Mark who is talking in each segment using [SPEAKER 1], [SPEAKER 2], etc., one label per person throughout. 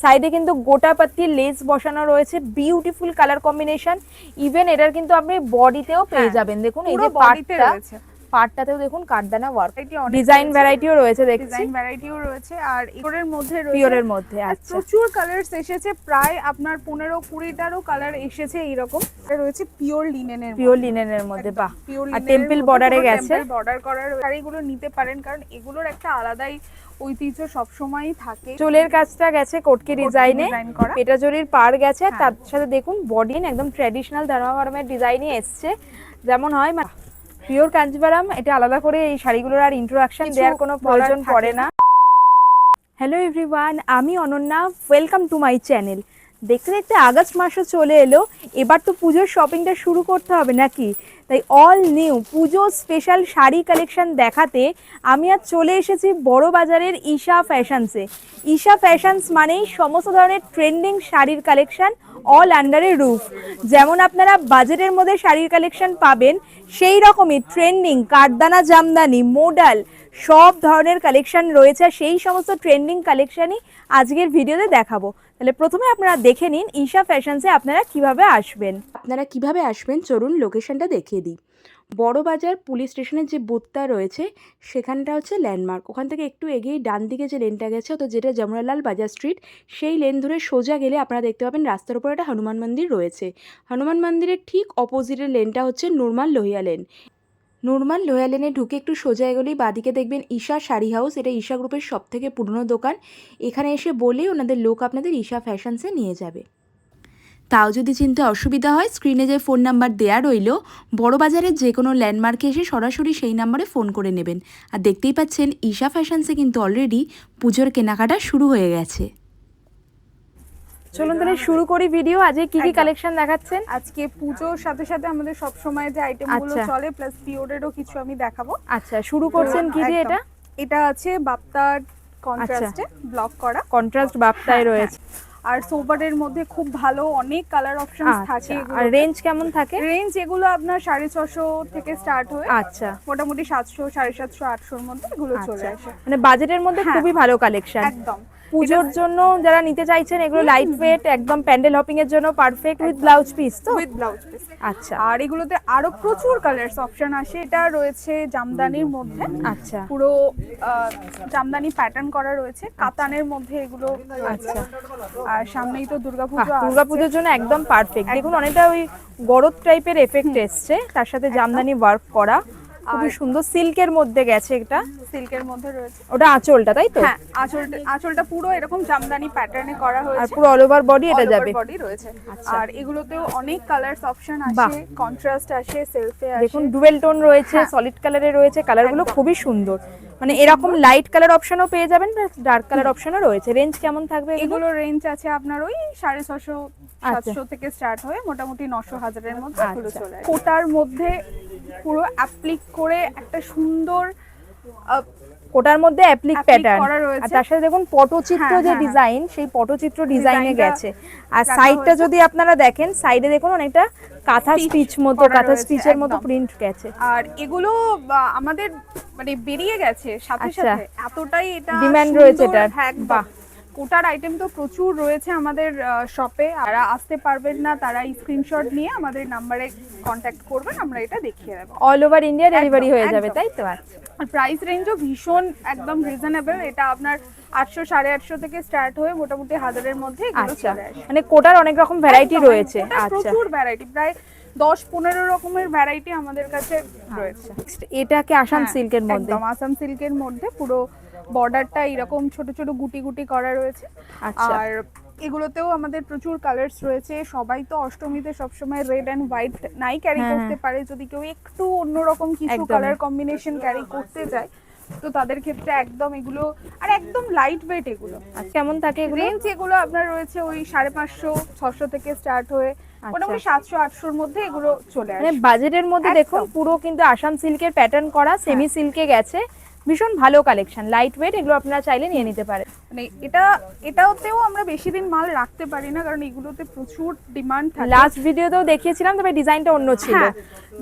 [SPEAKER 1] সাইডে কিন্তু গোটা পাত্তি লেস বসানো রয়েছে, বিউটিফুল কালার কম্বিনেশন। ইভেন এটার কিন্তু আপনি বডিতেও পেয়ে যাবেন, দেখুন এই যে পার্টটাতেও দেখুন কাঠদানা ওয়ার্ক, ডিজাইন ভ্যারাইটিও রয়েছে, দেখছি
[SPEAKER 2] ডিজাইন ভ্যারাইটিও রয়েছে। আর এর মধ্যে
[SPEAKER 1] পিওরের মধ্যে আচ্ছা
[SPEAKER 2] প্রচুর কালারস এসেছে, প্রায় আপনার 15-20টারও কালার এসেছে। এইরকম রয়েছে পিওর লিনেনের
[SPEAKER 1] মধ্যে, বাহ, আর টেম্পল বর্ডারে গেছে,
[SPEAKER 2] বর্ডার করার শাড়িগুলো নিতে পারেন, কারণ এগুলোর একটা আলাদাই ঐতিহ্য সবসময়ই থাকে।
[SPEAKER 1] চুলের কাজটা গেছে কোটকি ডিজাইনে, পেটা জরির পার গেছে, তার সাথে দেখুন বডি একদম ট্র্যাডিশনাল ধর্মাবরমের ডিজাইনই এসছে, যেমন হয় পিওর কাঞ্জিভারাম। এটা আলাদা করে এই শাড়িগুলোর আর ইন্ট্রোডাকশন দেওয়ার কোনো প্রয়োজন পড়ে না। হ্যালো এভরিওয়ান, আমি Ananya, welcome to my channel. দেখতে দেখতে আগস্ট মাসও চলে এলো, এবার তো পুজোর শপিংটা শুরু করতে হবে নাকি, তাই অল নিউ পুজো স্পেশাল শাড়ি কালেকশন দেখাতে আমি আজ চলে এসেছি বড় বাজারের ঈশা ফ্যাশনসে। ঈশা ফ্যাশনস মানেই সমস্ত ধরনের ট্রেন্ডিং শাড়ির কালেকশন অল আন্ডার এ রুফ। যেমন আপনারা বাজেটের মধ্যে শাড়ির কালেকশন পাবেন, সেই রকমই ট্রেন্ডিং কাঠদানা জামদানি মডাল সব ধরনের কালেকশন রয়েছে। সেই সমস্ত ট্রেন্ডিং কালেকশনই আজকের ভিডিওতে দেখাবো। তাহলে প্রথমে আপনারা দেখে নিন ঈশা ফ্যাশনসে আপনারা কিভাবে আসবেন। চলুন লোকেশনটা দেখিয়ে দিই। বড়বাজার পুলিশ স্টেশনের যে বুথটা রয়েছে সেখানটা হচ্ছে ল্যান্ডমার্ক। ওখান থেকে একটু এগিয়ে ডান দিকে যে লেনটা গেছে, তো যেটা যমুনালাল বাজার স্ট্রিট, সেই লেন ধরে সোজা গেলে আপনারা দেখতে পাবেন রাস্তার উপর একটা হনুমান মন্দির রয়েছে। হনুমান মন্দিরের ঠিক অপোজিটের লেনটা হচ্ছে নুরমাল লোহিয়া লেন। নুরমাল লোহিয়া লেনে ঢুকে একটু সোজা এগোলেই বাদিকে দেখবেন ঈশা শাড়ি হাউস। এটা ঈশা গ্রুপের সবথেকে পুরনো দোকান। এখানে এসে বলেই ওনাদের লোক আপনাদের ঈশা ফ্যাশনসে নিয়ে যাবে। তাও যদি চিনতে অসুবিধা হয়, স্ক্রিনে যে ফোন নাম্বার দেয়া রইল, বড়বাজারের যে কোনো ল্যান্ডমার্কে এসে সরাসরি সেই নাম্বারে ফোন করে নেবেন। আর দেখতেই পাচ্ছেন ঈশা ফ্যাশনসে কিন্তু অলরেডি পুজোর কেনাকাটা শুরু হয়ে গেছে। চলুন তাহলে শুরু করি ভিডিও। আজকে কি কি কালেকশন দেখাচ্ছেন?
[SPEAKER 2] আজকে পুজোর সাথে সাথে আমাদের সব সময় যে আইটেমগুলো চলে প্লাস পিওরেরও কিছু আমি দেখাবো।
[SPEAKER 1] আচ্ছা, শুরু করছেন কি দিয়ে?
[SPEAKER 2] এটা আছে বাপ্তার কন্ট্রাস্টে ব্লক করা,
[SPEAKER 1] কন্ট্রাস্ট বাপ্তায় রয়েছে।
[SPEAKER 2] আর সোবারের মধ্যে খুব ভালো অনেক কালার অপশনস থাকে।
[SPEAKER 1] আর রেঞ্জ কেমন থাকে?
[SPEAKER 2] রেঞ্জ এগুলো আপনার 650 থেকে স্টার্ট হয়ে
[SPEAKER 1] আচ্ছা
[SPEAKER 2] মোটামুটি 700, 750, 800 মধ্যে এগুলো চলে আসে।
[SPEAKER 1] মানে বাজেটের মধ্যে খুবই ভালো কালেকশন।
[SPEAKER 2] একদম
[SPEAKER 1] পুজোর জন্য যারা নিতে চাইছেন, এগুলো লাইট ওয়েট, একদম প্যান্ডেল হপিং এর জন্য পারফেক্ট, উইথ ব্লাউজ পিস। তো
[SPEAKER 2] উইথ ব্লাউজ পিস।
[SPEAKER 1] আচ্ছা,
[SPEAKER 2] আর এগুলোতে আরো প্রচুর কালারস অপশন আসে। এটা রয়েছে জামদানির মধ্যে,
[SPEAKER 1] আচ্ছা
[SPEAKER 2] পুরো জামদানি প্যাটার্ন করা রয়েছে, কাতানের মধ্যে এগুলো। আচ্ছা, আর সামনেই তো
[SPEAKER 1] দুর্গাপুজোর জন্য একদম পারফেক্ট। দেখুন অনেকটা ওই গরদ টাইপের এফেক্ট এসছে, তার সাথে জামদানি ওয়ার্ক করা, খুবই সুন্দর। সিল্কের মধ্যে গেছে, এটা
[SPEAKER 2] সিল্কের মধ্যে রয়েছে।
[SPEAKER 1] ওটা আঁচলটা, তাই তো?
[SPEAKER 2] হ্যাঁ, আঁচলটা পুরো এরকম জামদানি প্যাটার্নে করা হয়েছে,
[SPEAKER 1] আর পুরো অল ওভার বডি এটা যাবে।
[SPEAKER 2] বডি রয়েছে। আর এগুলোতেও অনেক কালারস অপশন আছে, কন্ট্রাস্ট আসে, সেলফে আসে,
[SPEAKER 1] দেখুন ডুয়েল টোন রয়েছে, সলিড কালারে রয়েছে, কালারগুলো খুবই সুন্দর। মানে এরকম লাইট কালার অপশনও পেয়ে যাবেন, ডার্ক কালার অপশনও রয়েছে। রেঞ্জ কেমন থাকবে?
[SPEAKER 2] এগুলো রেঞ্জ আছে আপনার ওই 650, 700 থেকে স্টার্ট হয়ে মোটামুটি 900, 1000 এর মধ্যে এগুলো চলে আসে। কোটার মধ্যে পুরো অ্যাপ্লিক করে একটা সুন্দর
[SPEAKER 1] কোটার মধ্যে অ্যাপ্লিক প্যাটার্ন, আর তার সাথে দেখুন পটচিত্র যে ডিজাইন, সেই পটচিত্র ডিজাইনে গেছে। আর সাইডটা যদি আপনারা দেখেন, সাইডে দেখুন অনেকটা কাঁথা স্টিচ মতো, কাঁথা স্টিচের মতো প্রিন্ট গেছে।
[SPEAKER 2] আর এগুলো আমাদের মানে বেরিয়ে গেছে সাথে সাথে, এতটাই এটা
[SPEAKER 1] ডিমান্ড রয়েছে এটার।
[SPEAKER 2] বাহ, কোটার আইটেম তো প্রচুর রয়েছে আমাদের শপে। যারা আসতে পারবেন না তারা স্ক্রিনশট নিয়ে আমাদের নাম্বারে কন্ট্যাক্ট করবেন, আমরা এটা দেখিয়ে দেব।
[SPEAKER 1] অল ওভার ইন্ডিয়া ডেলিভারি হয়ে যাবে, তাই তো?
[SPEAKER 2] আর প্রাইস রেঞ্জও ভীষণ একদম রিজনেবল। এটা আপনার 800, 850 থেকে স্টার্ট হয়ে মোটামুটি 1000 এর মধ্যে এগুলো চলে আসে।
[SPEAKER 1] মানে কোটার অনেক রকম ভ্যারাইটি রয়েছে।
[SPEAKER 2] আচ্ছা, প্রচুর ভ্যারাইটি, প্রায় 10-15 রকমের ভ্যারাইটি আমাদের কাছে রয়েছে।
[SPEAKER 1] এটাকে আসাম সিল্কের মধ্যে,
[SPEAKER 2] একদম আসাম সিল্কের মধ্যে পুরো বর্ডারটা এরকম ছোট ছোট গুটি গুটি করা রয়েছে। আর এগুলোতেও আমাদের প্রচুর কালারস রয়েছে। সবাই তো অষ্টমীতে সবসময় রেড এন্ড হোয়াইট নাই ক্যারি করতে পারে, যদি কেউ একটু অন্যরকম কিছু কালার কম্বিনেশন ক্যারি করতে যায় তো তাদের ক্ষেত্রে একদম এগুলো, আর একদম লাইট ওয়েট এগুলো।
[SPEAKER 1] কেমন থাকে
[SPEAKER 2] রেঞ্জ? এগুলো আপনার রয়েছে ওই 550, 600 থেকে স্টার্ট হয়ে মোটামুটি 700, 800 মধ্যে এগুলো চলে আসে।
[SPEAKER 1] মানে বাজেটের মধ্যে দেখুন পুরো কিন্তু আসাম সিল্কের প্যাটার্ন করা, সেমি সিল্কে গেছে, ভীষণ ভালো কালেকশন, লাইট ওয়েট। এগুলো আপনারা চাইলে নিয়ে নিতে পারেন।
[SPEAKER 2] মানে এটাতেও আমরা বেশি দিন মাল রাখতে পারি না, কারণ এগুলোতে প্রচুর ডিমান্ড থাকে।
[SPEAKER 1] লাস্ট ভিডিওতেও দেখিয়েছিলাম, তবে ডিজাইনটা অন্য ছিল।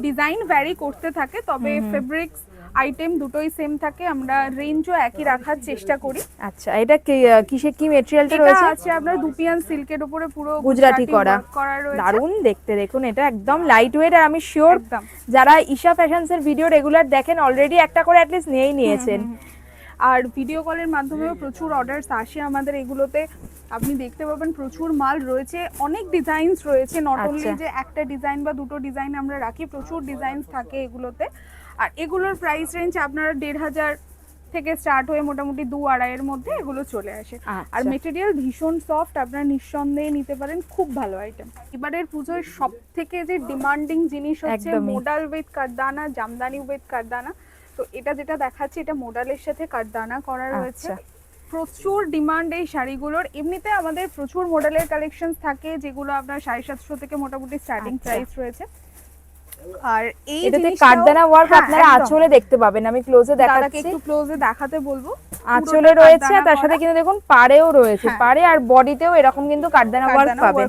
[SPEAKER 2] ডিজাইন ভ্যারি করতে থাকে, তবে ফেব্রিক্স আইটেম দুটোই সেম থাকে, আমরা রেঞ্জও একই রাখার চেষ্টা করি।
[SPEAKER 1] আচ্ছা, এটা কিসে কি ম্যাটেরিয়ালটা
[SPEAKER 2] এটা
[SPEAKER 1] রয়েছে?
[SPEAKER 2] আছে আপনার দুপিয়ান সিল্কের উপরে পুরো
[SPEAKER 1] গুজরাটি করা
[SPEAKER 2] রয়েছে।
[SPEAKER 1] দারুণ দেখতে, দেখুন এটা একদম লাইট ওয়েট। আর আমি শিওর
[SPEAKER 2] একদম
[SPEAKER 1] যারা ঈশা ফ্যাশনস এর ভিডিও রেগুলার দেখেন অলরেডি একটা করে অ্যাটলিস্ট নিয়েই নিয়েছেন।
[SPEAKER 2] আর ভিডিও কলের মাধ্যমেও প্রচুর অর্ডারস আসে আমাদের এগুলোতে, আপনি দেখতে পাবেন প্রচুর মাল রয়েছে, অনেক ডিজাইনস রয়েছে, নট অনলি যে একটা ডিজাইন বা দুটো ডিজাইন আমরা রাখি, প্রচুর ডিজাইনস থাকে এগুলোতে। আর এগুলোর প্রাইস রেঞ্জ আপনার 1,500 থেকে স্টার্ট হয়ে মোটামুটি 2-2.5 এর মধ্যে এগুলো চলে আসে। আর মেটেরিয়াল ভীষণ সফট, আপনারা নিঃসন্দেহে নিতে পারেন, খুব ভালো আইটেম। এবারের পুজোয় সব থেকে যে ডিমান্ডিং জিনিস হচ্ছে মোডাল উইথ কাঠদানা, জামদানি উইথ কাঠদানা। তো এটা যেটা দেখাচ্ছে এটা মোডালের সাথে কাঠদানা করা রয়েছে, প্রচুর ডিমান্ড এই শাড়িগুলোর। এমনিতে আমাদের প্রচুর মডেলের কালেকশন থাকে যেগুলো আপনার 750 থেকে মোটামুটি স্টার্টিং প্রাইস রয়েছে। আর এই
[SPEAKER 1] এটাতে কাঠদানা ওয়ার্ক আপনারা আঁচলে দেখতে পাবেন, আমি ক্লোজে দেখাচ্ছি,
[SPEAKER 2] একটু ক্লোজে দেখাতে বলবো।
[SPEAKER 1] আঁচলে রয়েছে, তার সাথে কিন্তু দেখুন পাড়েও রয়েছে, পাড়ে আর বডিতেও এরকম কিন্তু কাঠদানা ওয়ার্ক পাবেন।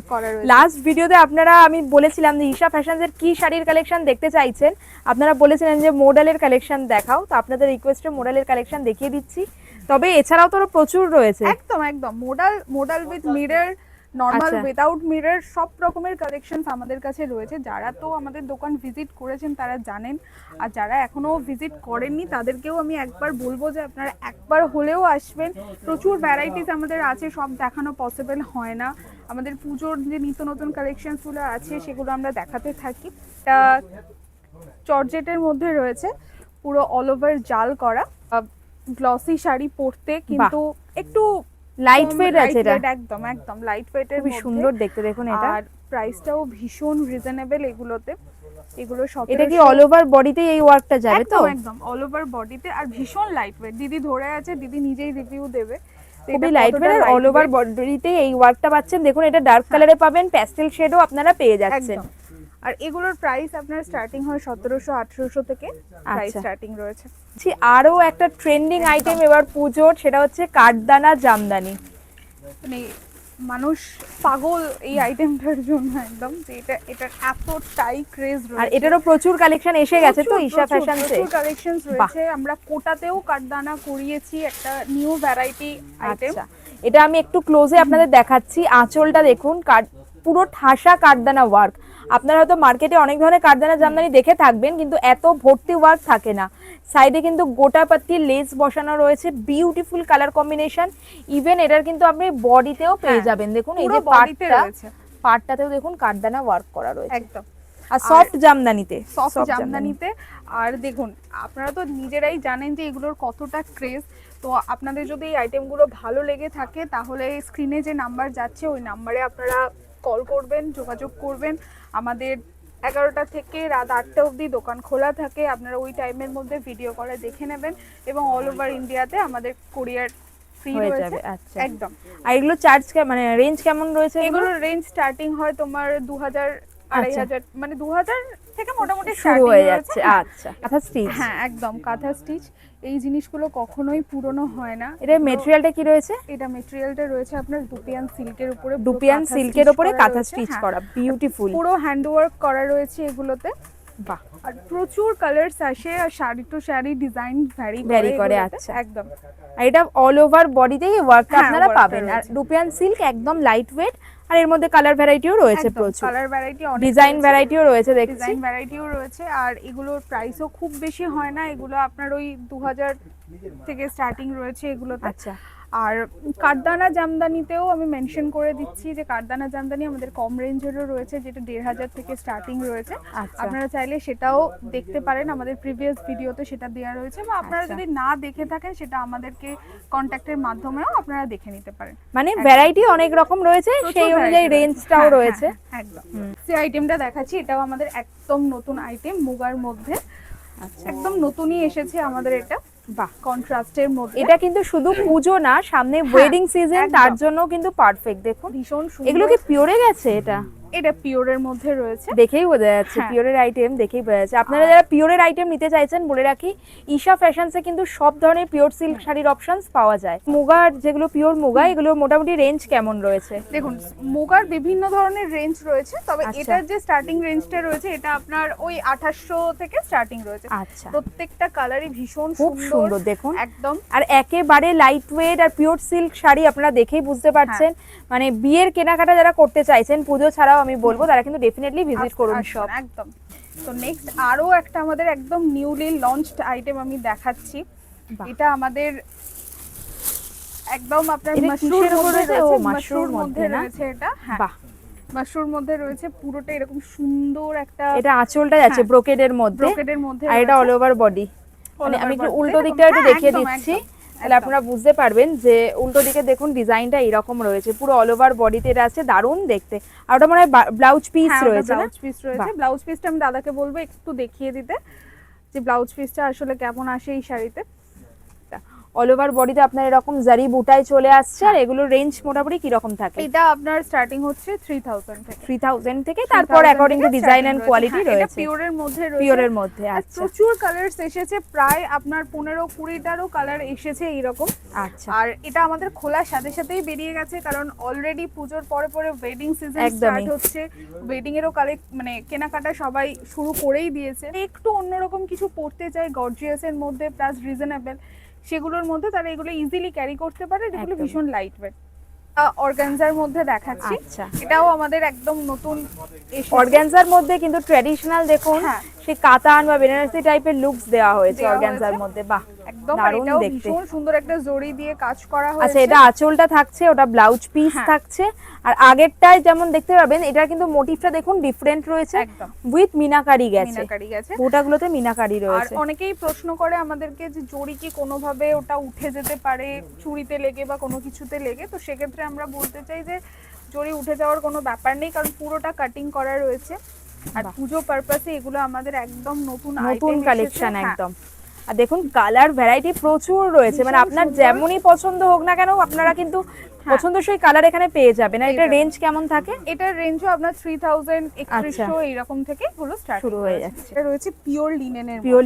[SPEAKER 1] লাস্ট ভিডিওতে আপনারা আমি বলেছিলাম যে ঈশা ফ্যাশনস এর কি শাড়ির কালেকশন দেখতে চাইছেন, আপনারা বলেছিলেন যে মডেলের কালেকশন দেখাও, তো আপনাদের রিকোয়েস্টে মডেলের কালেকশন দেখিয়ে দিচ্ছি। তবে এছাড়াও তো প্রচুর রয়েছে,
[SPEAKER 2] একদম একদম model with mirror, normal without mirror, সব রকমের কালেকশনস আমাদের কাছে রয়েছে। যারা তো আমাদের দোকান ভিজিট করেছেন তারা জানেন, আর যারা এখনো ভিজিট করেননি তাদেরকেও আমি একবার বলবো যে আপনারা একবার হলেও আসবেন। প্রচুর ভ্যারাইটিস আমাদের আছে, সব দেখানো পসিবল হয় না। আমাদের পুজোর যে নিত্য নতুন কালেকশনসগুলো আছে সেগুলো আমরা দেখাতে থাকি। এটা জর্জেটের মধ্যে রয়েছে, পুরো অল ওভার জাল করা, গ্লসি শাড়ি পরতে কিন্তু একটু
[SPEAKER 1] লাইট ওয়েট আছে, এটা
[SPEAKER 2] একদম একদম লাইট ওয়েটের,
[SPEAKER 1] খুব সুন্দর দেখতে দেখুন এটা।
[SPEAKER 2] আর প্রাইসটাও ভীষণ রিজনেবল এগুলোতে। এগুলো 1700।
[SPEAKER 1] এটা কি অল ওভার বডিতে এই ওয়ার্কটা যাবে তো?
[SPEAKER 2] একদম অল ওভার বডিতে, আর ভীষণ লাইট ওয়েট। দিদি ধরে আছে, দিদি নিজেই রিভিউ দেবে।
[SPEAKER 1] খুবই লাইট ওয়েট আর অল ওভার বডিতে এই ওয়ার্কটা পাচ্ছেন। দেখুন এটা ডার্ক কালারে পাবেন, প্যাস্টেল শেডও আপনারা পেয়ে যাচ্ছেন।
[SPEAKER 2] আর এগুলোর প্রাইস আপনার স্টার্টিং হয় 1700-1800 থেকে প্রাইস স্টার্টিং রয়েছে।
[SPEAKER 1] আরো একটা ট্রেন্ডিং আইটেম এবার পুজোর, সেটা হচ্ছে কাঠদানা জামদানি।
[SPEAKER 2] মানে মানুষ পাগল এই আইটেমটার জন্য একদম, যে এটা এতটাই ক্রেজ রয়েছে।
[SPEAKER 1] আর এটারও প্রচুর কালেকশন এসে গেছে তো ঈশা ফ্যাশনসে,
[SPEAKER 2] প্রচুর কালেকশনস রয়েছে। আমরা কোটাতেও কাঠদানা করিয়েছি, একটা নিউ ভ্যারাইটি আইটেম।
[SPEAKER 1] এটা আমি একটু ক্লোজে আপনাদের দেখাচ্ছি, আঁচলটা দেখুন, পুরো ঠাসা কাঠদানা ওয়ার্ক। আপনারা হয়তো মার্কেটে অনেক ধরনের কাঠদানা জামদানি দেখে থাকবেন, কিন্তু এত ভর্তি ওয়ার্ক থাকে না। সাইডে কিন্তু গোটা পাত্তি লেস বসানো রয়েছে, বিউটিফুল কালার কম্বিনেশন। ইভেন এটার কিন্তু আপনি বডিতেও পেয়ে যাবেন, দেখুন এই যে পাটটাতেও দেখুন কাঠদানা ওয়ার্ক করা রয়েছে
[SPEAKER 2] একদম,
[SPEAKER 1] আর সফট জামদানিতে,
[SPEAKER 2] আর দেখুন আপনারা তো নিজেরাই জানেন যে এগুলোর কতটা ক্রেজ। তো আপনাদের যদি এই আইটেমগুলো ভালো লেগে থাকে তাহলে স্ক্রিনে যে নাম্বার যাচ্ছে ওই নাম্বারে আপনারা কল করবেন, যোগাযোগ করবেন। আমাদের 11টা থেকে রাত 8টা অবধি দোকান খোলা থাকে, আপনারা ওই টাইমের মধ্যে ভিডিও করে দেখে নেবেন। এবং অল ওভার ইন্ডিয়াতে আমাদের কুরিয়ার ফ্রি রয়েছে।
[SPEAKER 1] আচ্ছা
[SPEAKER 2] একদম।
[SPEAKER 1] আর এগুলো চার্জ মানে রেঞ্জ কেমন রয়েছে?
[SPEAKER 2] এগুলোর রেঞ্জ স্টার্টিং হয় তোমার 2000-2500, মানে 2000 থেকে মোটামুটি
[SPEAKER 1] শুরু হয়ে যাচ্ছে। আচ্ছা, কাঁথা স্টিচ।
[SPEAKER 2] হ্যাঁ একদম কাঁথা স্টিচ। এই জিনিসগুলো কখনোই পুরনো হয় না।
[SPEAKER 1] এটা ম্যাটেরিয়ালটা কি রয়েছে?
[SPEAKER 2] এটা ম্যাটেরিয়ালটা রয়েছে আপনার দুপিয়ান সিল্কের উপরে,
[SPEAKER 1] দুপিয়ান সিল্কের উপরে কাঁথা স্টিচ করা, বিউটিফুল,
[SPEAKER 2] পুরো হ্যান্ড ওয়ার্ক করা রয়েছে এগুলোতে।
[SPEAKER 1] বাহ,
[SPEAKER 2] আর প্রচুর কালারস আসে, আর sari to sari design vary করে। আচ্ছা একদম।
[SPEAKER 1] আর এটা অল ওভার বডিতেই ওয়ার্কটা আপনারা পাবেন। আর দুপিয়ান সিল্ক একদম লাইট ওয়েট, আর এর মধ্যে কালার ভ্যারাইটিও রয়েছে, প্রচুর
[SPEAKER 2] কালার ভ্যারাইটি,
[SPEAKER 1] ডিজাইন ভ্যারাইটিও রয়েছে, দেখছি
[SPEAKER 2] ডিজাইন ভ্যারাইটিও রয়েছে। আর এগুলোর প্রাইসও খুব বেশি হয় না, এগুলো আপনার ওই 2000 থেকে স্টার্টিং রয়েছে এগুলোতে।
[SPEAKER 1] আচ্ছা,
[SPEAKER 2] আর কাঠদানা জামদানিতেও আমি মেনশন করে দিচ্ছি যে কাঠদানা জামদানি আমাদের কম রেঞ্জেরও রয়েছে, যেটা 1500 থেকে স্টার্টিং রয়েছে। আপনারা চাইলে সেটাও দেখতে পারেন, আমাদের প্রিভিয়াস ভিডিওতে সেটা দেওয়া রয়েছে, বা আপনারা যদি না দেখে থাকেন সেটা আমাদেরকে কন্ট্যাক্টের মাধ্যমেও আপনারা দেখে নিতে পারেন।
[SPEAKER 1] মানে ভ্যারাইটি অনেক রকম রয়েছে, সেই অনুযায়ী রেঞ্জটাও রয়েছে।
[SPEAKER 2] একদম। সেই আইটেমটা দেখাচ্ছি, এটাও আমাদের একদম নতুন আইটেম, মুগার মধ্যে। আচ্ছা, একদম নতুনই এসেছে আমাদের এটা। বাহ, কন্ট্রাস্টের মধ্যে।
[SPEAKER 1] এটা কিন্তু শুধু পুজো না, সামনে ওয়েডিং সিজন, তার জন্য কিন্তু পারফেক্ট। দেখুন
[SPEAKER 2] ভীষণ সুন্দর।
[SPEAKER 1] এগুলো কি পিওরে গেছে? এটা
[SPEAKER 2] এটা পিওরের মধ্যে রয়েছে,
[SPEAKER 1] দেখেই বোঝা যাচ্ছে পিওরের আইটেম, দেখেই বোঝা যাচ্ছে। আপনারা যারা পিওরের আইটেম নিতে চাইছেন বলে রাখি, ঈশা ফ্যাশনসে কিন্তু সব ধরনের পিওর সিল্ক শাড়ির অপশনস পাওয়া যায়। মুগার যেগুলো পিওর মুগা, এগুলোর মোটামুটি রেঞ্জ কেমন রয়েছে?
[SPEAKER 2] দেখুন মুগার বিভিন্ন ধরনের রেঞ্জ রয়েছে, তবে এটার যে স্টার্টিং রেঞ্জটা রয়েছে এটা আপনার ওই 2800 থেকে স্টার্টিং রয়েছে।
[SPEAKER 1] আচ্ছা,
[SPEAKER 2] প্রত্যেকটা কালারই ভীষণ
[SPEAKER 1] সুন্দর দেখুন
[SPEAKER 2] একদম,
[SPEAKER 1] আর একেবারে লাইট ওয়েট আর পিওর সিল্ক শাড়ি, আপনারা দেখেই বুঝতে পারছেন। মানে বিয়ের কেনাকাটা যারা করতে চাইছেন পুজো ছাড়াও, আমি বলবো তারা কিন্তু ডেফিনেটলি ভিজিট করুন সব।
[SPEAKER 2] একদম। তো নেক্সট আরো একটা আমাদের একদম নিউলি লঞ্চড আইটেম আমি দেখাচ্ছি। এটা আমাদের একদম আপনার মাশরুমের মধ্যে রয়েছে, মাশরুমের মধ্যে রয়েছে এটা। হ্যাঁ বাহ, মাশরুমের মধ্যে রয়েছে পুরোটা এরকম সুন্দর একটা,
[SPEAKER 1] এটা আঁচলটা যাচ্ছে ব্রোকেডের মধ্যে, আর এটা অল ওভার বডি। মানে আমি একটু উল্টো দিকটা একটু দেখিয়ে দিচ্ছি, তাহলে আপনারা বুঝতে পারবেন যে উল্টো দিকে দেখুন ডিজাইনটা এরকম রয়েছে, পুরো অল ওভার বডিতে এটা আছে, দারুণ দেখতে। আর ওটা মনে হয় ব্লাউজ পিস রয়েছে,
[SPEAKER 2] ব্লাউজ পিস রয়েছে। ব্লাউজ পিসটা আমি দাদাকে বলবো একটু দেখিয়ে দিতে, যে ব্লাউজ পিসটা আসলে কেমন আসে এই শাড়িতে।
[SPEAKER 1] অল ওভার বডিতে আপনার এরকম জারি বুটাই চলে আসছে। আর এগুলোর রেঞ্জ মোটামুটি কি রকম থাকে?
[SPEAKER 2] এটা আপনার স্টার্টিং হচ্ছে 3000 থেকে,
[SPEAKER 1] 3000 থেকে, তারপর according to design and quality রয়েছে।
[SPEAKER 2] এটা পিওরের মধ্যে রয়েছে,
[SPEAKER 1] পিওরের মধ্যে। আচ্ছা,
[SPEAKER 2] প্রচুর কালারস এসেছে, প্রায় আপনার 15-20টারও কালার এসেছে এইরকম।
[SPEAKER 1] আচ্ছা,
[SPEAKER 2] আর এটা আমাদের খোলার সাথে সাথেই বেরিয়ে গেছে, কারণ অলরেডি পুজোর পরে পরে ওয়েডিং সিজন স্টার্ট হচ্ছে, ওয়েডিং এরও মানে কেনাকাটা সবাই শুরু করেই দিয়েছে। একটু অন্যরকম কিছু পড়তে চাই গর্জিয়াস এর মধ্যে প্লাস রিজনেবল, সেগুলোর মধ্যে তারা এগুলো ইজিলি ক্যারি করতে পারে। এগুলো ভীষণ লাইট ওয়েট। অর্গানজার মধ্যে দেখাচ্ছি, এটাও আমাদের একদম নতুন।
[SPEAKER 1] অর্গানজার মধ্যে কিন্তু ট্র্যাডিশনাল দেখুন, সেই কাতান বা বেনারসি টাইপের লুকস দেওয়া হয়েছে অর্গানজার মধ্যে। বাহ,
[SPEAKER 2] একদম এটাও ভীষণ সুন্দর একটা জড়ি দিয়ে কাজ করা হয়েছে।
[SPEAKER 1] আচ্ছা, এটা আঁচলটা থাকছে, ওটা ব্লাউজ পিস থাকছে। আর আগেরটায় যেমন দেখতে পাবেন, এটা কিন্তু মোটিভটা দেখুন ডিফারেন্ট রয়েছে, উইথ মিনাকারি গেছে, বুটাগুলোতে মিনাকারি রয়েছে।
[SPEAKER 2] আর অনেকেই প্রশ্ন করে আমাদেরকে যে জড়ি কি কোনোভাবে ওটা উঠে যেতে পারে চুড়িতে লেগে বা কোনো কিছুতে লেগে, তো সেক্ষেত্রে আমরা বলতে চাই যে জড়ি উঠে যাওয়ার কোনো ব্যাপার নেই, কারণ পুরোটা কাটিং করা রয়েছে। আর পুজো পারপাসে এগুলো আমাদের একদম নতুন
[SPEAKER 1] কালেকশন একদম। আর দেখুন কালার ভ্যারাইটি প্রচুর রয়েছে, মানে আপনার যেমনই পছন্দ হোক না কেন, আপনারা কিন্তু পছন্দসই কালার এখানে পেয়ে যাবেন। আর এটা রেঞ্জ কেমন থাকে?
[SPEAKER 2] এটার রেঞ্জও আপনার 3000 3100 এইরকম থেকে এগুলো স্টার্ট
[SPEAKER 1] শুরু হয়ে যাচ্ছে।
[SPEAKER 2] এটা রয়েছে পিওর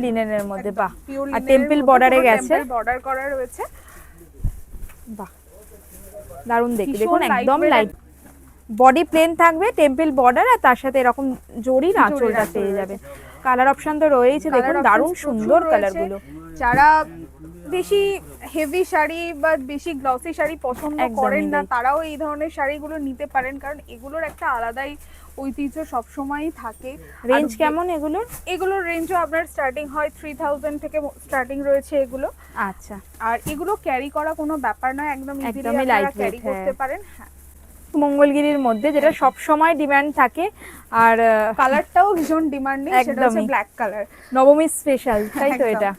[SPEAKER 2] লিনেনের
[SPEAKER 1] মধ্যে। বাহ, আর টেম্পল বর্ডারে গেছে,
[SPEAKER 2] বর্ডার করা রয়েছে।
[SPEAKER 1] বাহ, দারুণ দেখতে। দেখুন একদম লাইট বডি প্লেন থাকবে, টেম্পল বর্ডার, আর তার সাথে এরকম জরির আঁচলটা পেয়ে যাবে। কালার অপশন তো রয়েছে, দেখুন দারুণ সুন্দর কালারগুলো।
[SPEAKER 2] যারা বেশি হেভি শাড়ি বা বেশি গ্লসি শাড়ি পছন্দ করেন না, তারাও এই ধরনের শাড়িগুলো নিতে পারেন, কারণ এগুলোর একটা আলাদাই ঐতিহ্য সবসময়ই থাকে।
[SPEAKER 1] রেঞ্জ কেমন এগুলোর?
[SPEAKER 2] এগুলোর রেঞ্জও আপনার স্টার্টিং হয় 3000 থেকে স্টার্টিং রয়েছে এগুলো।
[SPEAKER 1] আচ্ছা,
[SPEAKER 2] আর এগুলো ক্যারি করা কোনো ব্যাপার নয়, একদম ইজিলি
[SPEAKER 1] লাইট
[SPEAKER 2] ক্যারি করতে পারেন। হ্যাঁ,
[SPEAKER 1] মঙ্গলগিরির মধ্যে যেটা সব সময় ডিমান্ড থাকে, আর
[SPEAKER 2] কালারটাও ভীষণ ডিমান্ডিং, সেটা হচ্ছে ব্ল্যাক কালার,
[SPEAKER 1] নবমী স্পেশাল, তাই তো? এটা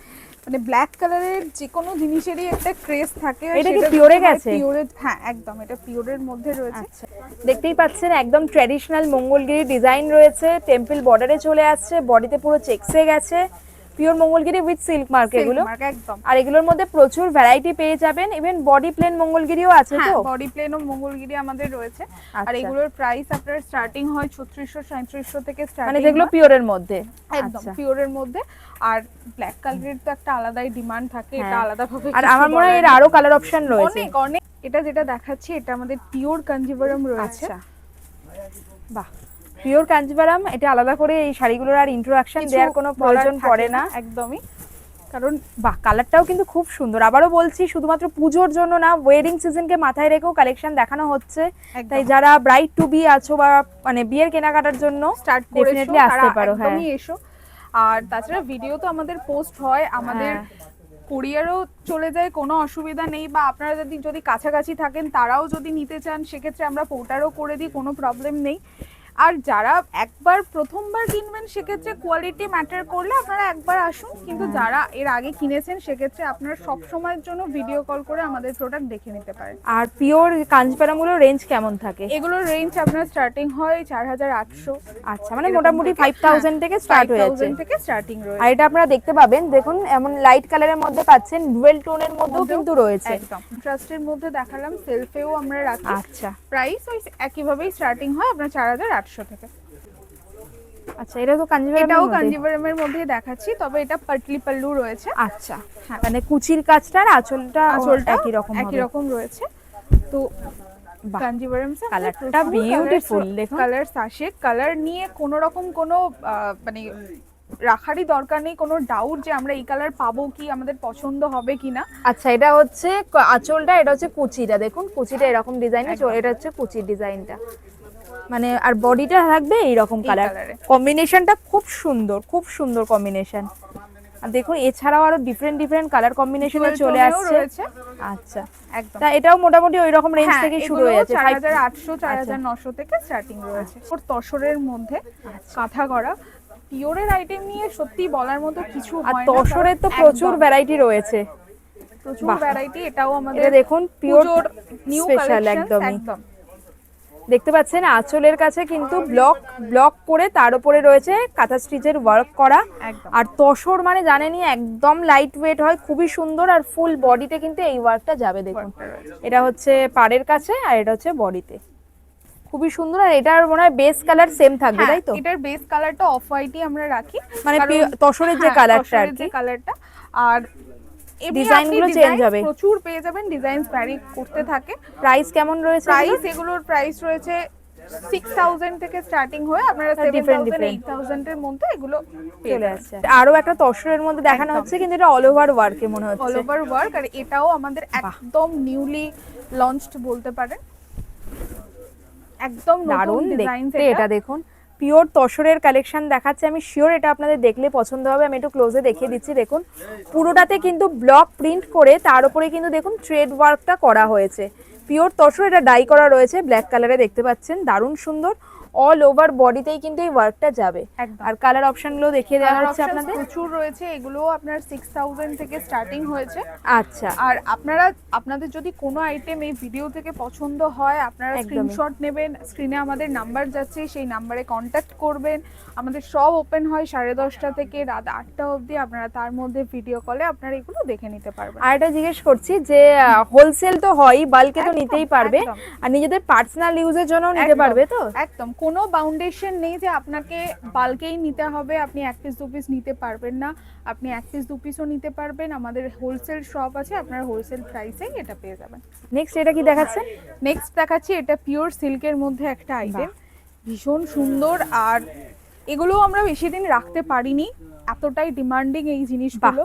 [SPEAKER 2] মানে ব্ল্যাক কালারের যে কোনো জিনিসেরই একটা ক্রেজ থাকে।
[SPEAKER 1] এটা কি পিওরে গেছে?
[SPEAKER 2] পিওরে, হ্যাঁ একদম, এটা পিওরের মধ্যে রয়েছে।
[SPEAKER 1] আচ্ছা, দেখতেই পাচ্ছেন একদম ট্র্যাডিশনাল মঙ্গলগিরি ডিজাইন রয়েছে, টেম্পল বর্ডারে চলে আসছে, বডিতে পুরো চেকসে গেছে, pure Mangalagiri with silk mark এগুলো
[SPEAKER 2] একদম।
[SPEAKER 1] আর এগুলোর মধ্যে প্রচুর ভ্যারাইটি পেয়ে যাবেন, ইভেন বডি প্লেন মঙ্গলগিরিও আছে। তো
[SPEAKER 2] বডি প্লেন ও মঙ্গলগিরি আমাদের রয়েছে। আর এগুলোর প্রাইস আপনার স্টার্টিং হয় 3600-3700 থেকে স্টার্টিং,
[SPEAKER 1] মানে যেগুলো পিওরের মধ্যে,
[SPEAKER 2] একদম পিওরের মধ্যে। আর ব্ল্যাক কালারের তো একটা আলাদাই ডিমান্ড থাকে, এটা আলাদা ভাবে।
[SPEAKER 1] আর আমার মনে হয় এর আরো কালার অপশন রয়েছে
[SPEAKER 2] অনেক অনেক। এটা যেটা দেখাচ্ছি এটা আমাদের পিওর কাঞ্জিভারাম রয়েছে।
[SPEAKER 1] বাহ, পিওর কাঞ্জিভারাম, এটা আলাদা করে এই শাড়িগুলোর আর ইন্ট্রোডাকশন দেওয়ার কোনো প্রয়োজন পড়ে না
[SPEAKER 2] একদমই, কারণ
[SPEAKER 1] বাহ, কালারটাও কিন্তু খুব সুন্দর। আবারও বলছি, শুধুমাত্র পুজোর জন্য না, ওয়েডিং সিজনকে মাথায় রেখেও কালেকশন দেখানো হচ্ছে। তাই যারা ব্রাইড টু বি আছো বা মানে বিয়ের কেনাকাটার জন্য ডেফিনেটলি আসতে পারো। হ্যাঁ,
[SPEAKER 2] এসো। আর তাছাড়া ভিডিও তো আমাদের পোস্ট হয়, আমাদের কুরিয়ারও চলে যায়, কোনো অসুবিধা নেই। বা আপনারা যদি কাছাকাছি থাকেন, তারাও যদি নিতে চান, সেক্ষেত্রে আমরা পোর্টারও করে দিই, কোনো প্রবলেম নেই। আর যারা একবার প্রথমবার কিনবেন, সেক্ষেত্রে কোয়ালিটি ম্যাটার করলে আপনারা একবার আসুন, কিন্তু যারা এর আগে কিনেছেন, সেক্ষেত্রে আপনারা সব সময়ের জন্য ভিডিও কল করে আমাদের প্রোডাক্ট দেখে নিতে পারেন।
[SPEAKER 1] আর পিওর কাঞ্জিভারামগুলোর রেঞ্জ কেমন থাকে?
[SPEAKER 2] এগুলোর রেঞ্জ আপনার স্টার্টিং হয় 4800।
[SPEAKER 1] আচ্ছা, মানে মোটামুটি 5000 থেকে স্টার্ট হয়ে যাচ্ছে,
[SPEAKER 2] 5000 থেকে স্টার্টিং রয়েছে।
[SPEAKER 1] আর এটা আপনারা দেখতে পাবেন, দেখুন এমন লাইট কালারের মধ্যে পাচ্ছেন, ডুয়েল টোনের মধ্যেও কিন্তু রয়েছে।
[SPEAKER 2] একদম কন্ট্রাস্টের মধ্যে দেখালাম, সেলফেও আমরা রাখি।
[SPEAKER 1] আচ্ছা,
[SPEAKER 2] প্রাইস ওই একইভাবেই স্টার্টিং হয় আপনার 4800 800 থেকে।
[SPEAKER 1] আচ্ছা, এটা তো কাঞ্জিভারাম,
[SPEAKER 2] এটাও কাঞ্জিভারামের মধ্যে দেখাচ্ছি, তবে এটা পাটলি পাল্লু রয়েছে।
[SPEAKER 1] আচ্ছা, মানে কুচির কাজটা আর আঁচলটা একই রকম
[SPEAKER 2] রয়েছে। তো কাঞ্জিভারাম
[SPEAKER 1] কালারটা বিউটিফুল, দেখুন
[SPEAKER 2] কালার সাশে কালার নিয়ে কোনো রকম কোনো মানে রাখারই দরকার নেই, কোনো ডাউট যে আমরা এই কালার পাবো কি, আমাদের পছন্দ হবে কিনা।
[SPEAKER 1] আচ্ছা, এটা হচ্ছে আঁচলটা, এটা হচ্ছে কুচিটা, দেখুন কুচিটা এরকম ডিজাইনে, এটা হচ্ছে কুচির ডিজাইনটা, মানে আর বডিটা থাকবে এইরকম কালার কম্বিনেশনটা, খুব সুন্দর কম্বিনেশন। আর দেখুন এছাড়াও আরো ডিফারেন্ট কালার কম্বিনেশনে চলে আসছে। আচ্ছা, একদম। তা এটাও মোটামুটি ওই রকম রেঞ্জ থেকে শুরু হয়ে যাচ্ছে,
[SPEAKER 2] 4800 4900 থেকে স্টার্টিং রয়েছে। ওর তসরের মধ্যে কাঁথা করা পিওরের আইটেম নিয়ে সত্যি বলার মতো কিছু হয় না।
[SPEAKER 1] আর তসরের তো প্রচুর ভ্যারাইটি রয়েছে,
[SPEAKER 2] প্রচুর ভ্যারাইটি। এটাও আমাদের
[SPEAKER 1] দেখুন পিওর নিউ স্পেশাল একদম। দেখতে পাচ্ছেন আঁচলের কাছে কিন্তু ব্লক করে তার উপরে রয়েছে কাঁথা স্টিচের ওয়ার্ক করা। আর তসর মানে জানেনই একদম লাইট ওয়েট হয়, খুবই সুন্দর। আর ফুল বডিতে কিন্তু এই ওয়ার্কটা যাবে, দেখুন এটা হচ্ছে পাড়ের কাছে আর এটা হচ্ছে বডিতে, খুবই সুন্দর। আর এটার মনে হয় বেস কালার সেম থাকবে, তাই তো?
[SPEAKER 2] এটার বেস কালারটা অফ হোয়াইটই আমরা রাখি,
[SPEAKER 1] মানে তসরের যে কালারটা আর কি,
[SPEAKER 2] আর
[SPEAKER 1] ডিজাইনগুলো চেঞ্জ হবে,
[SPEAKER 2] প্রচুর পেয়ে যাবেন, ডিজাইনস ভ্যারি করতে থাকে।
[SPEAKER 1] প্রাইস কেমন রয়েছে?
[SPEAKER 2] এগুলোর প্রাইস রয়েছে 6000 থেকে স্টার্টিং হয়ে আপনারা 7000 8000 এর মধ্যে এগুলো
[SPEAKER 1] চলে আসছে। আরো একটা তসরের মধ্যে দেখানো হচ্ছে, কিন্তু এটা অল ওভার ওয়ার্কে মনে হচ্ছে,
[SPEAKER 2] অল ওভার ওয়ার্ক। আর এটাও আমাদের একদম নিউলি লঞ্চড বলতে পারেন, একদম নতুন ডিজাইন।
[SPEAKER 1] এটা দেখুন পিওর তসরের কালেকশন দেখাচ্ছে, আমি শিওর এটা আপনাদের দেখলে পছন্দ হবে। আমি একটু ক্লোজে দেখিয়ে দিচ্ছি, দেখুন পুরোটাতে কিন্তু ব্লক প্রিন্ট করে তার উপরে কিন্তু দেখুন থ্রেড ওয়ার্কটা করা হয়েছে, পিওর তসর। এটা ডাই করা রয়েছে ব্ল্যাক কালারে, দেখতে পাচ্ছেন দারুণ সুন্দর। অল ওভার বডিতেই কিন্তু এই ওয়ার্কটা যাবে। আর কালার অপশনগুলো দেখিয়ে দেওয়া হচ্ছে আপনাদের,
[SPEAKER 2] প্রচুর রয়েছে। এগুলো আপনার 6000 থেকে স্টার্টিং হয়েছে।
[SPEAKER 1] আচ্ছা,
[SPEAKER 2] আর আপনাদের যদি কোনো আইটেম এই ভিডিও থেকে পছন্দ হয়, আপনারা স্ক্রিনশট নেবেন, স্ক্রিনে আমাদের নাম্বার যাচ্ছে, সেই নাম্বারে কন্ট্যাক্ট করবেন। আমাদের সব ওপেন হয় 10:30 থেকে রাত 8টা অবধি। আপনারা তার মধ্যে ভিডিও কলে আপনারা এগুলো দেখে নিতে পারবেন।
[SPEAKER 1] আর এটা জিজ্ঞেস করছি যে হোলসেল তো হয়, বাল্কে তো নিতেই পারবে, আর নিজেদের পার্সোনাল ইউজের জন্য নিতে পারবে তো?
[SPEAKER 2] একদম, কোনো বাউন্ডেশন নেই যে আপনাকে বাল্কেই নিতে হবে, আপনি 1 পিস 2 পিস নিতে পারবেন না, আপনি 1 পিস 2 পিসও নিতে পারবেন। আমাদের হোলসেল শপ আছে, আপনারা হোলসেল প্রাইসেই এটা পেয়ে যাবেন।
[SPEAKER 1] নেক্সট এটা কি দেখাচ্ছেন?
[SPEAKER 2] নেক্সট দেখাচ্ছি এটা পিওর সিল্কের মধ্যে একটা আইটেম, ভীষণ সুন্দর। আর এগুলো আমরা বেশি দিন রাখতে পারিনি, এতটাই ডিমান্ডিং এই জিনিসগুলো।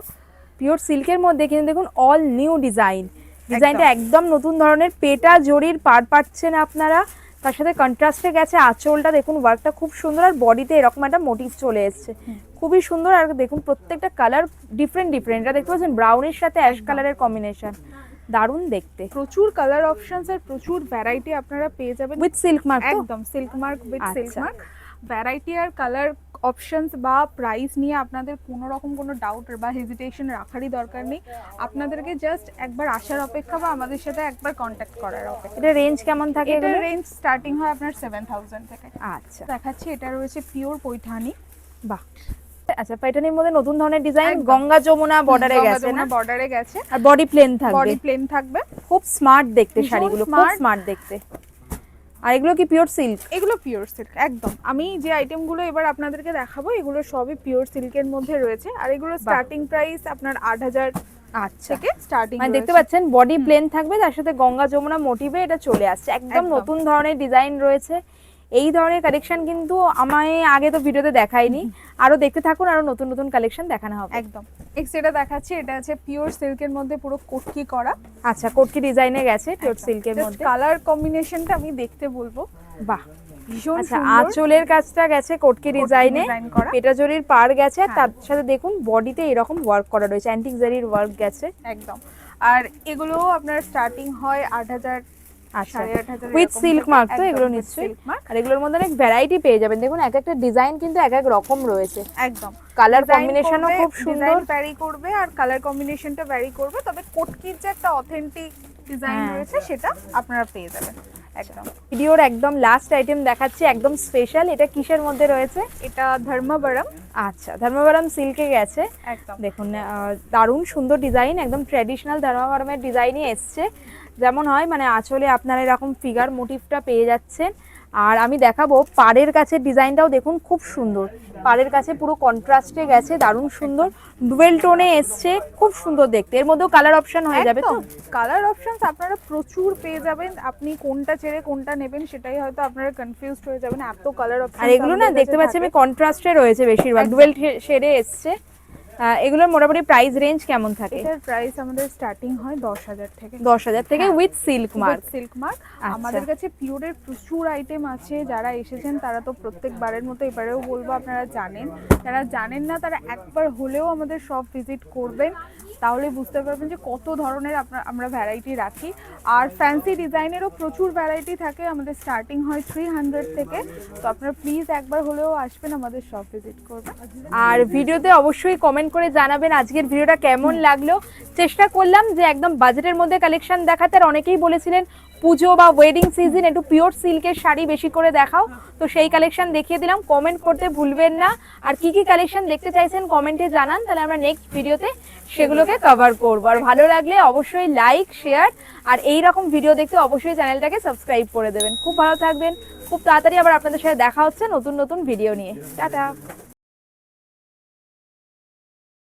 [SPEAKER 1] পিওর সিল্কের মধ্যে কিন্তু দেখুন অল নিউ ডিজাইনটা একদম নতুন ধরনের। পেটা জরির পাড় পাচ্ছেন আপনারা, তার সাথে কন্ট্রাস্টে গেছে আঁচলটা, দেখুন ওয়ার্কটা খুব সুন্দর। আর বডিতে এরকম একটা মোটিভ চলে এসছে, খুবই সুন্দর। আর দেখুন প্রত্যেকটা কালার ডিফারেন্ট। এটা দেখতে পাচ্ছেন ব্রাউনের সাথে অ্যাশ কালারের কম্বিনেশন, দারুণ দেখতে।
[SPEAKER 2] প্রচুর কালার অপশনস আর প্রচুর ভ্যারাইটি আপনারা পেয়ে যাবেন
[SPEAKER 1] উইথ সিল্ক মার্ক।
[SPEAKER 2] একদম silk mark with silk mark. Variety আর কালার অপশনস বা প্রাইস নিয়ে আপনাদের কোনো রকম কোনো ডাউট বা হেজিটেশন রাখারই দরকার নেই। আপনাদেরকে জাস্ট একবার আসার অপেক্ষা বা আমাদের সাথে একবার কন্ট্যাক্ট করার অপেক্ষা।
[SPEAKER 1] এটা রেঞ্জ কেমন থাকে?
[SPEAKER 2] এটা রেঞ্জ স্টার্টিং হয় আপনার 7000 থেকে।
[SPEAKER 1] আচ্ছা,
[SPEAKER 2] দেখাচ্ছি এটা রয়েছে পিওর পৈঠানি।
[SPEAKER 1] বাহ, আচ্ছা পাইঠানির মধ্যে নতুন ধরনের ডিজাইন, গঙ্গা যমুনা বর্ডারে গেছে না?
[SPEAKER 2] বর্ডারে গেছে।
[SPEAKER 1] আর বডি প্লেন থাকবে, খুব স্মার্ট দেখতে, শাড়িগুলো খুব স্মার্ট দেখতে। আর এগুলো কি পিওর সিল্ক?
[SPEAKER 2] এগুলো পিওর সিল্ক একদম। আমি যে আইটেমগুলো এবার আপনাদেরকে দেখাবো এগুলো সবই পিওর সিল্কের মধ্যে রয়েছে। আর এগুলো স্টার্টিং প্রাইস আপনার 8000 থেকে স্টার্টিং।
[SPEAKER 1] মানে দেখতে পাচ্ছেন বডি প্লেন থাকবে, তার সাথে গঙ্গা যমুনা মোটিভে এটা চলে আসছে, একদম নতুন ধরনের ডিজাইন রয়েছে। এই ধরনের কালেকশন কিন্তু আমায় আগে তো ভিডিওতে দেখাইনি, আরো দেখতে থাকুন, আরো নতুন নতুন কালেকশন দেখানো হবে।
[SPEAKER 2] একদম। নেক্সট এটা দেখাচ্ছি, এটা আছে পিওর সিল্কের মধ্যে পুরো কোটকি করা।
[SPEAKER 1] আচ্ছা, কোটকি ডিজাইনে গেছে পিওর সিল্কের মধ্যে।
[SPEAKER 2] কালার কম্বিনেশনটা আমি দেখতে বলবো,
[SPEAKER 1] বাহ
[SPEAKER 2] ভীষণ
[SPEAKER 1] আচ্ছা। আঁচলের কাজটা গেছে কোটকি ডিজাইনে, পেটা জরির পাড় গেছে, তার সাথে দেখুন বডিতে এরকম ওয়ার্ক করা রয়েছে, অ্যান্টিক জারির ওয়ার্ক গেছে
[SPEAKER 2] একদম। আর এগুলো আপনার স্টার্টিং হয় 8000।
[SPEAKER 1] আচ্ছা, উইথ সিল্ক মার্ক তো এগুলো নিশ্চয়ই। আর এগুলোর মধ্যে অনেক ভ্যারাইটি পেয়ে যাবেন, দেখুন এক একটা ডিজাইন কিন্তু এক এক রকম রয়েছে।
[SPEAKER 2] একদম,
[SPEAKER 1] কালার কম্বিনেশনও খুব সুন্দর,
[SPEAKER 2] ভ্যারি করবে আর কালার কম্বিনেশনটা ভ্যারি করবে, তবে কোটকির যে একটা অথেন্টিক ডিজাইন রয়েছে সেটা আপনারা পেয়ে যাবেন। একদম।
[SPEAKER 1] ভিডিওর একদম লাস্ট আইটেম দেখাচ্ছি, একদম স্পেশাল। এটা কিসের মধ্যে রয়েছে?
[SPEAKER 2] এটা ধর্মবরম।
[SPEAKER 1] আচ্ছা, ধর্মবরম সিল্কে গেছে,
[SPEAKER 2] একদম।
[SPEAKER 1] দেখুন দারুণ সুন্দর ডিজাইন, একদম ট্র্যাডিশনাল ধর্মবরমের ডিজাইনই এসছে, যেমন হয় মানে আঁচলে আপনারা এরকম ফিগার মোটিভটা পেয়ে যাচ্ছেন। আর আমি দেখাবো পাড়ের কাছে ডিজাইনটাও দেখুন খুব সুন্দর, পাড়ের কাছে পুরো কন্ট্রাস্টে গেছে, দারুণ সুন্দর, ডুয়েল টোনে এসছে, খুব সুন্দর দেখতে। এর মধ্যেও কালার অপশন হয়ে যাবে তো?
[SPEAKER 2] কালার অপশনস আপনারা প্রচুর পেয়ে যাবেন, আপনি কোনটা ছেড়ে কোনটা নেবেন সেটাই হয়তো আপনারা কনফিউজড হয়ে যাবেন, এত কালার অপশন।
[SPEAKER 1] আর এগুলো না দেখতে পাচ্ছি আমি কন্ট্রাস্টে রয়েছে বেশিরভাগ, ডুয়েল শেডে এসছে। এগুলোর মোটামুটি প্রাইস রেঞ্জ কেমন থাকে?
[SPEAKER 2] এটার প্রাইস আমাদের স্টার্টিং হয় 10,000 থেকে।
[SPEAKER 1] 10,000 থেকে with silk mark.
[SPEAKER 2] Silk mark. আমাদের কাছে পিওরের প্রচুর আইটেম আছে, যারা এসেছেন তারা তো প্রত্যেকবারের মতো এবারেও বলবো আপনারা জানেন, যারা জানেন না তারা একবার হলেও আমাদের শপ ভিজিট করবেন, তাহলে বুঝতে পারবেন যে কত ধরনের আমরা ভ্যারাইটি রাখি। আর ফ্যান্সি ডিজাইনেরও প্রচুর ভ্যারাইটি থাকে, আমাদের স্টার্টিং হয় 300 থেকে। তো আপনারা প্লিজ একবার হলেও আসবেন, আমাদের শপ ভিজিট করবেন।
[SPEAKER 1] আর ভিডিওতে অবশ্যই কমেন্ট করে জানাবেন আজকের ভিডিওটা কেমন লাগলো। চেষ্টা করলাম যে একদম বাজেটের মধ্যে কালেকশন দেখাতে, আর অনেকেই বলেছিলেন পুজো বা ওয়েডিং সিজন একটু পিওর সিল্কের শাড়ি বেশি করে দেখাও, তো সেই কালেকশন দেখিয়ে দিলাম। কমেন্ট করতে ভুলবেন না, আর কি কি কালেকশন দেখতে চাইছেন কমেন্টে জানান, তাহলে আমরা নেক্সট ভিডিওতে সেগুলোকে কভার করবো। আর ভালো লাগলে অবশ্যই লাইক শেয়ার, আর এই রকম ভিডিও দেখতে অবশ্যই চ্যানেলটাকে সাবস্ক্রাইব করে দেবেন। খুব ভালো থাকবেন, খুব তাড়াতাড়ি আবার আপনাদের সাথে দেখা হচ্ছে নতুন নতুন ভিডিও নিয়ে। টাটা।